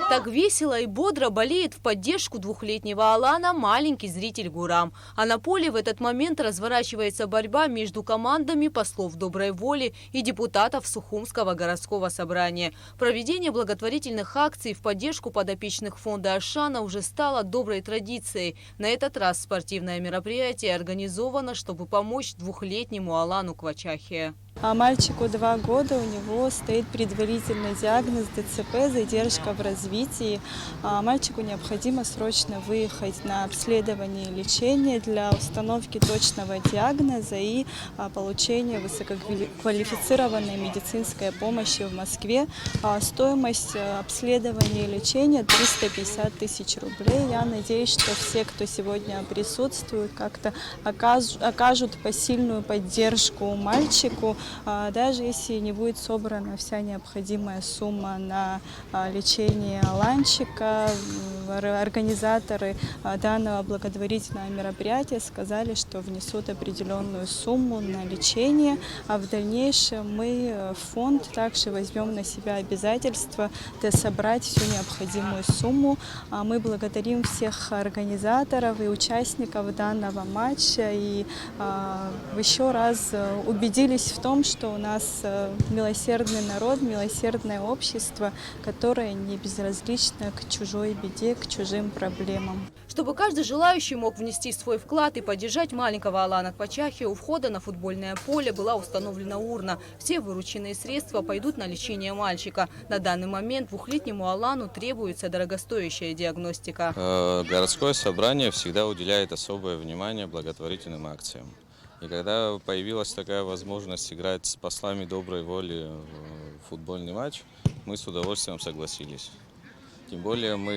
Так весело и бодро болеет в поддержку двухлетнего Алана маленький зритель Гурам. А на поле в этот момент разворачивается борьба между командами послов доброй воли и депутатов Сухумского городского собрания. Проведение благотворительных акций в поддержку подопечных фонда Ашана уже стало доброй традицией. На этот раз спортивное мероприятие организовано, чтобы помочь двухлетнему Алану Квачахе. Мальчику 2 года, у него стоит предварительный диагноз ДЦП, задержка в развитии. Мальчику необходимо срочно выехать на обследование и лечение для установки точного диагноза и получения высококвалифицированной медицинской помощи в Москве. Стоимость обследования и лечения 350 тысяч рублей. Я надеюсь, что все, кто сегодня присутствует, как-то окажут посильную поддержку мальчику. Даже если не будет собрана вся необходимая сумма на лечение Аланчика, организаторы данного благотворительного мероприятия сказали, что внесут определенную сумму на лечение, а в дальнейшем мы в фонд также возьмем на себя обязательство собрать всю необходимую сумму. Мы благодарим всех организаторов и участников данного матча и еще раз убедились в том, что у нас милосердный народ, милосердное общество, которое не безразлично к чужой беде, к чужим проблемам. Чтобы каждый желающий мог внести свой вклад и поддержать маленького Алана Квачахи, у входа на футбольное поле была установлена урна. Все вырученные средства пойдут на лечение мальчика. На данный момент двухлетнему Алану требуется дорогостоящая диагностика. Городское собрание всегда уделяет особое внимание благотворительным акциям. И когда появилась такая возможность играть с послами доброй воли в футбольный матч, мы с удовольствием согласились. Тем более мы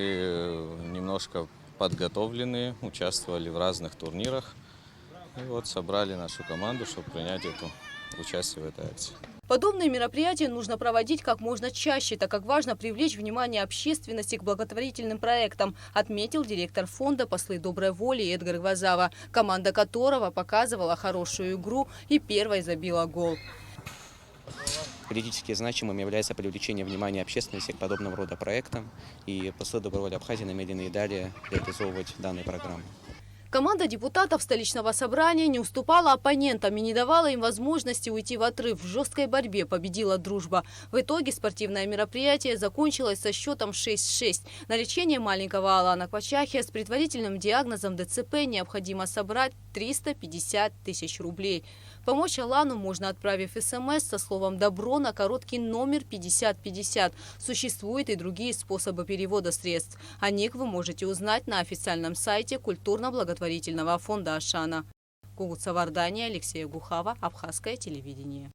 немножко подготовлены, участвовали в разных турнирах. И вот собрали нашу команду, чтобы принять участие в этой акции. Подобные мероприятия нужно проводить как можно чаще, так как важно привлечь внимание общественности к благотворительным проектам, отметил директор фонда «Послы доброй воли» Эдгар Гвазава, команда которого показывала хорошую игру и первой забила гол. Критически значимым является привлечение внимания общественности к подобного рода проектам, и «Послы доброй воли» Абхазии намерены и далее реализовывать данные программы. Команда депутатов столичного собрания не уступала оппонентам и не давала им возможности уйти в отрыв. В жесткой борьбе победила дружба. В итоге спортивное мероприятие закончилось со счетом 6-6. На лечение маленького Алана Квачахи с предварительным диагнозом ДЦП необходимо собрать 350 тысяч рублей. Помочь Алану можно, отправив СМС со словом «Добро» на короткий номер 5050. Существуют и другие способы перевода средств. О них вы можете узнать на официальном сайте культурно-благотворительного фонда Ашана. Кугут Савардания, Алексея Гухава, Абхазское телевидение.